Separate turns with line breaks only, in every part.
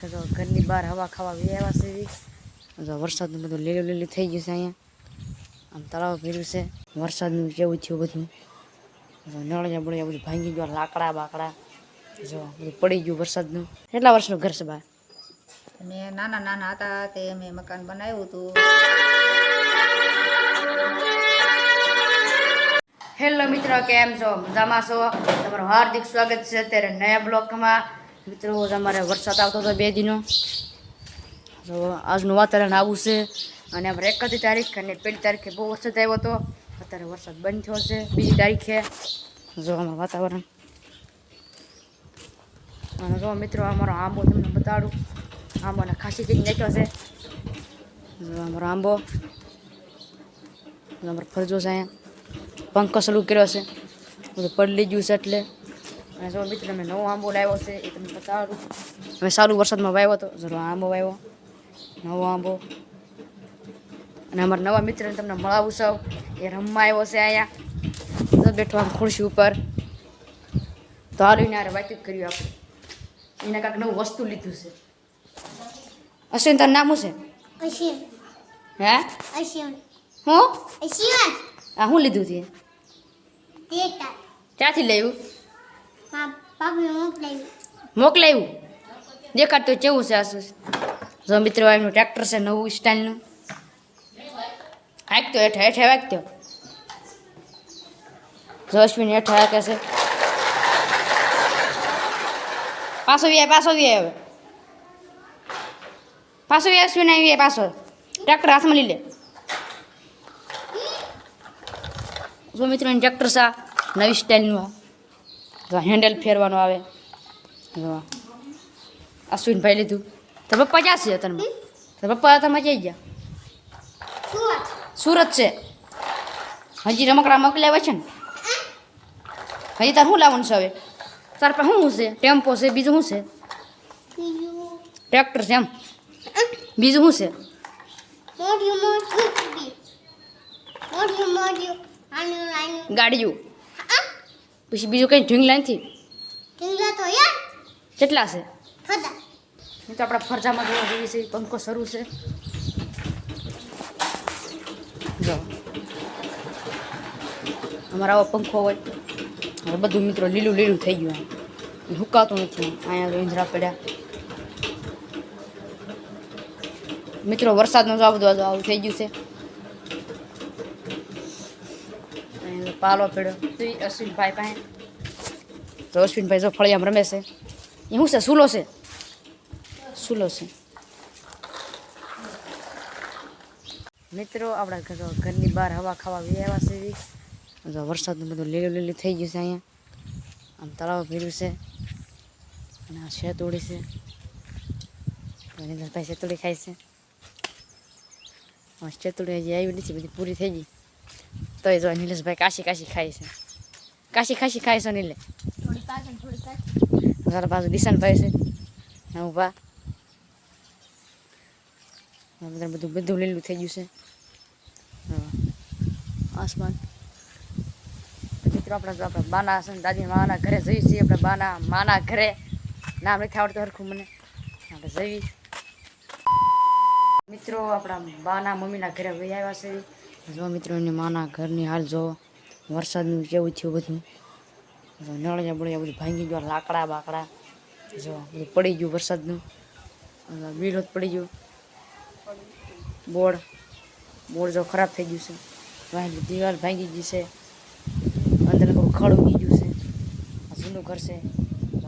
ઘરની બહાર હવા ખાવા આવ્યા છે. વરસાદનું બધું લીલું લીલું થઈ ગયું છે. અહીંયા આમ તળાવ ભર્યું છે. વરસાદનું કેવું થયું બધું. નળિયા બળિયા બધું ભાંગી ગયું. લાકડા બાકડા જો બધું પડી ગયું વરસાદનું. કેટલા વર્ષનું ઘર છે બા?
મેં નાના નાના હતા તે મેં મકાન બનાવ્યું હતું.
હેલો મિત્રો, કેમ છો? મજામાં છો? તમારું હાર્દિક સ્વાગત છે અત્યારે નયા બ્લોકમાં. મિત્રો અમારે વરસાદ આવતો હતો 2 દિનો. તો આજનું વાતાવરણ આવું છે. અને અમારે 31 તારીખ અને 1 તારીખે બહુ વરસાદ આવ્યો હતો. અત્યારે વરસાદ બંધ થયો છે 2 તારીખે. જો અમારું વાતાવરણ. અને જો મિત્રો અમારો આંબો તમને બતાડું. આંબોને ખાસી થઈ નાખ્યો છે. જો અમારો આંબો. અમારો ફરજો છે અહીંયા. પંખો ચાલુ કર્યો છે. બધું પડી ગયું છે એટલે. અને જો મિત્રો અમે નવો આંબો લાવ્યો છે એ તમને બતાડું. અમે સારું વરસાદમાં વાવ્યો હતો. જરો આંબો વાવ્યો, નવો આંબો. અને અમારા નવા મિત્રને તમને મળાવું છું. એ રમવા આવ્યો છે અહીંયા. બેઠો આમ ખુરશી ઉપર. તો હારીને યાર વાતચીત કર્યું આપણે. એને કાંઈક નવું વસ્તુ લીધું છે. અશ્વિન તારું નામ શું છે?
અશ્વિન.
હે?
અશ્વિન.
હું?
અશ્વિન.
આ શું લીધું છે?
ટેટા.
ક્યાંથી લાવ્યું?
માં પાપને મોકલાવ્યું.
મોકલાવ્યું? દેખાડ તો કેવું છે આ? જો મિત્રો એમનું ટ્રેક્ટર છે નવું સ્ટાઇલનું. હાંકતો હેઠા હેઠા વાગતો. જો અશ્વિન હેઠા હાકે છે. પાછો વી હવે. પાછો વી અશ્વિન આવી પાછો. ટ્રેક્ટર હાથમાં લઈ લે. જો મિત્રો ટ્રેક્ટર છે નવી સ્ટાઇલનું. જો હેન્ડલ ફેરવાનું આવે. જો અશ્વિનભાઈ લીધું. તો પપ્પા ક્યાં છે તને? તો પપ્પા તમે જઈ ગયા સુરત છે. હજી રમકડા મોકલાવ્યા છે ને? હજી તાર શું લાવવાનું છે હવે? તાર પાસે શું છે? ટેમ્પો છે, બીજું શું છે? ટ્રેક્ટર છે એમ? બીજું શું છે? ગાડીઓ. પછી બીજું કંઈ ઢીંગલા નથી? કેટલા છે? હું તો આપણા ફરજામાં જોવા જેવી છે. પંખો શરૂ છે. જો અમારા આવો પંખો હોય. હવે બધું મિત્રો લીલું લીલું થઈ ગયું. હુકાતું નથી. અહીંયા ઈંધરા પડ્યા. મિત્રો વરસાદનું જો આ બધું આવું થઈ ગયું છે. પાલો પડ્યો અશ્વિનભાઈ પાસે. તો અશ્વિનભાઈ જો ફળિયામાં રમે છે. એ શું છે? સૂલો છે. સૂલો છે. મિત્રો આપણા ઘરની બહાર હવા ખાવા આવ્યા છે. જો વરસાદનું બધું લીલું લીલું થઈ ગયું છે. અહીંયા આમ તળાવ ભર્યું છે. અને આ શેતોડી છે. નીલભાઈ શેતોડી ખાય છે. શેતોડી હજી આવી નથી, બધી પૂરી થઈ ગઈ. તો એ જો નિલેશભાઈ કાશી ખાય છે. કાશી ખાય છે નીલે. તારા બાજુ દિશાનભાઈ છે ઊભા. બધું લીલું થઈ ગયું છે. આસમાન. મિત્રો આપણા બાના છે દાદી માના ઘરે જઈએ છીએ. આપણે માના ઘરે. નામ નથી આવડતું હરખું મને. આપણે જઈએ મિત્રો આપણા બાના મમ્મીના ઘરે વહી આવ્યા છે. જો મિત્રો એની માના ઘરની હાલ જો. વરસાદનું કેવું થયું બધું. નળિયા બળિયા બધું ભાંગી ગયું. લાકડા બાકડા જો બધું પડી ગયું વરસાદનું. વિરોધ પડી ગયું. બોર્ડ જો ખરાબ થઈ ગયું છે. વાહેલી દિવાલ ભાંગી ગઈ છે. અંદર થોડું ખડ ઉગી ગયું છે. આ જૂનું ઘર છે.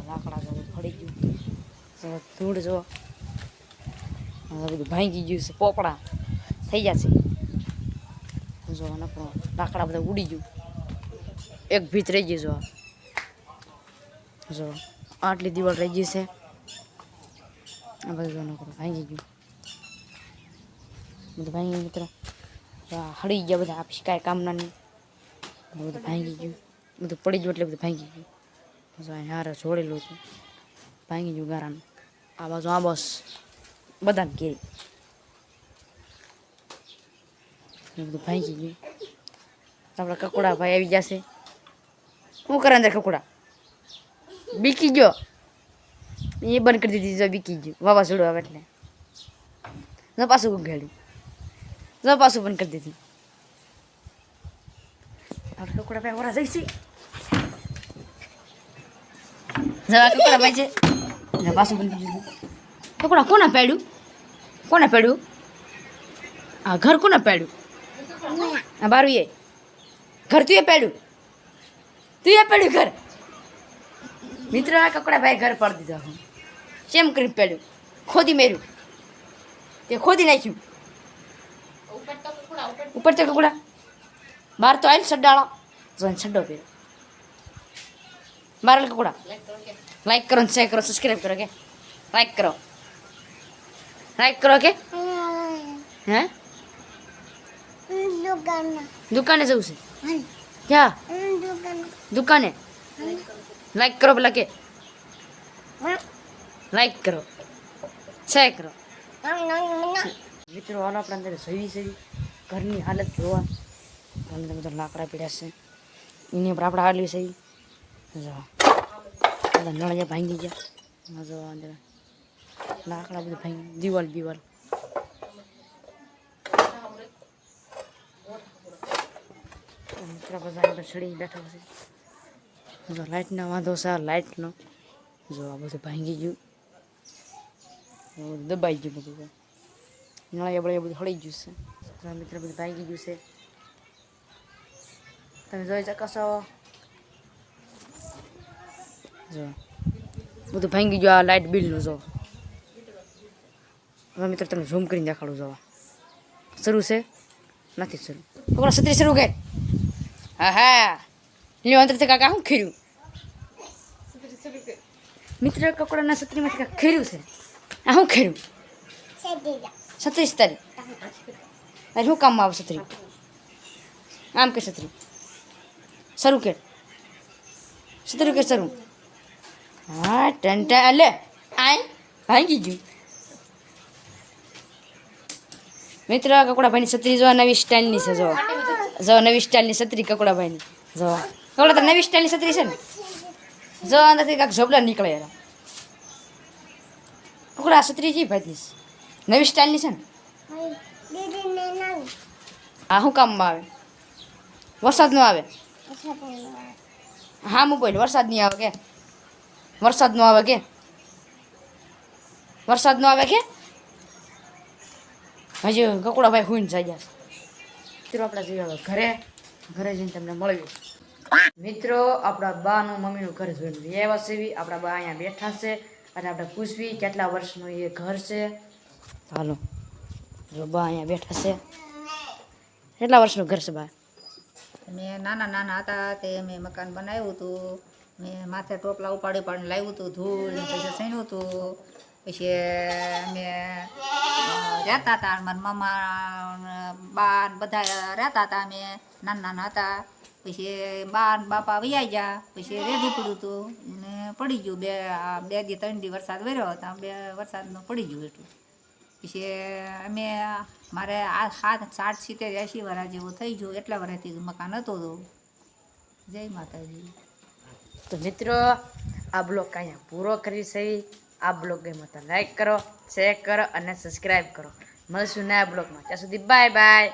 લાકડા જો પડી ગયું. ધૂળ જો બધું ભાંગી ગયું છે. પોપડા થઈ ગયા છે. જો લાકડા બધા ઉડી ગયું. એક ભીત રહી ગઈ. જો આટલી દિવાલ રહી ગઈ છે. આ બધું ભાંગી ગયું. બધું ભાંગી ગયું મિત્રો. હળી ગયા બધા. આપી કાંઈ કામના નહીં. બધું ભાંગી ગયું. બધું પડી ગયું એટલે બધું ભાંગી ગયું. જો હારે જોડેલું હતું. ભાંગી ગયું ગારાનું. આ બાજુ આ બસ બધાને ઘેરી. બધું ભાંગી ગયું. આપણા કકોડા ભાઈ આવી જશે. શું કરે અંદર કકોડા? બીકી ગયો. એ બંધ કરી દીધી, જો બીકી ગયું વાવાઝોડું આવે એટલે. જો પાછું ઉઘાડ્યું, જો પાછું બંધ કરી દીધી. આપણે કુકડા ભાઈ ઓરા જઈશી. જવા કુકડા ભાઈ છે, જો પાછું બંધ કરી દીધું. કુકડા કોને પાડ્યું? કોને પાડ્યું? આ ઘર કોને પાડ્યું? આ બારું એ ઘર તું એ પાડ્યું? તું એ પાડ્યું ઘર? મિત્ર આ કકડા ભાઈ ઘર પાડી દીધા. હું કેમ કરીને પાડ્યું? ખોદી મેર્યું, તે ખોદી નાખ્યું. ઉપર તો કકડા બાર તો આવેલ સડાળો જોઈને સડ્ડો પહેર્યો. બાર કકડા લાઈક કરો, શેર કરો, સબસ્ક્રાઈબ કરો કે લાઈક કરો, લાઈક કરો કે હે દુકાને જવું છે ક્યાં? દુકાને લાઈક કરો પેલા કે લાઈક કરો, શેર કરો. મિત્રો હાલ આપણે અંદર સવી સવી ઘરની હાલત જોવા. અંદર બધા લાકડા પીડ્યા છે, એની ઉપર આપણે હાલવી સવી. જો બધા નળિયા ભાંગી ગયા. જો અંદર લાકડા બધું ભાંગી, દિવાલ દિવાલ. મિત્ર બધા અંદર ચડી બેઠા છે. જો લાઇટનો વાંધો છે, લાઇટનો. જો આ બધું ભાંગી ગયું, દબાઈ ગયું બધું. નળિયા બળિયા બધું હળી ગયું છે. મિત્ર બધું ભાંગી ગયું છે, તમે જોઈ શકો છો. જો બધું ભાંગી ગયું. આ લાઇટ બિલનું જો. હવે મિત્ર તમને ઝૂમ કરીને દેખાડું. જોવા શરૂ છે નથી શરૂ. છોકરા છત્રી શરૂ કે હા હા લ્યો અંદરથી કાકા શું ખીર્યું? મિત્ર કકડાના છત્રીમાંથી કાંક ખીર્યું છે. આ શું ખીર્યું? છત્રી તારી અરે શું કામમાં આવે છત્રી? આમ કે છત્રી શરૂ કે છત્રી કે શરૂ? હા ટંટા લે આ ભાંગી ગયું. મિત્ર કકડાભાઈની છત્રી જો નવી સ્ટાઇલની છે. જો જો નવી સ્ટાઇલની છત્રી કકડાભાઈની. જો કકડા તો નવી સ્ટાઇલની છત્રી છે ને. જો અંદરથી કાંક ઝબલા નીકળે યાર. કકડા છત્રી જી ભાઈની નવી સ્ટાઇલની છે ને. હા શું કામમાં આવે? વરસાદ નો આવે? હા મોબાઈલ વરસાદ નહીં આવે કે? વરસાદ નો આવે કે? વરસાદ નો આવે કે? હજી કકડાભાઈ હુઈને જાય ગયા. મિત્રો આપણે જઈએ હવે ઘરે. ઘરે જઈને તમને મળ્યું. મિત્રો આપણા બાનું મમ્મીનું ઘર જોઈને વ્યવા સેવી. આપણા બા અહીંયા બેઠા છે અને આપણે પૂછવી કેટલા વર્ષનું એ ઘર છે. હાલો જો બા અહીંયા બેઠા છે. કેટલા વર્ષનું ઘર છે બા?
મેં નાના હતા તે મેં મકાન બનાવ્યું હતું. મેં માથે ટોપલા ઉપાડી પાડીને લાવ્યું હતું, ધૂળ ને પછી સણ્યું હતું. પછી અમે રહેતા હતા, મારા મામા બા બધા રહેતા હતા. અમે નાના હતા. પછી બા ને બાપા વૈયા ગયા. પછી રેડું પડ્યું હતું અને પડી ગયું. બે દી 3 દી વરસાદ વર્યો હતા. વરસાદનું પડી ગયું એટલું. પછી અમે મારે આ 60 70 80 વર્ષ જેવું થઈ ગયું. એટલા વર્ષથી મકાન હતું. જય માતાજી.
તો મિત્રો આ બ્લોગ અહીંયા પૂરો કરી છે. આ બ્લોગ ગમ્યો તો લાઈક કરો, શેર કરો અને સબસ્ક્રાઈબ કરો. મળશું નયા બ્લોગમાં. ત્યાં સુધી બાય બાય.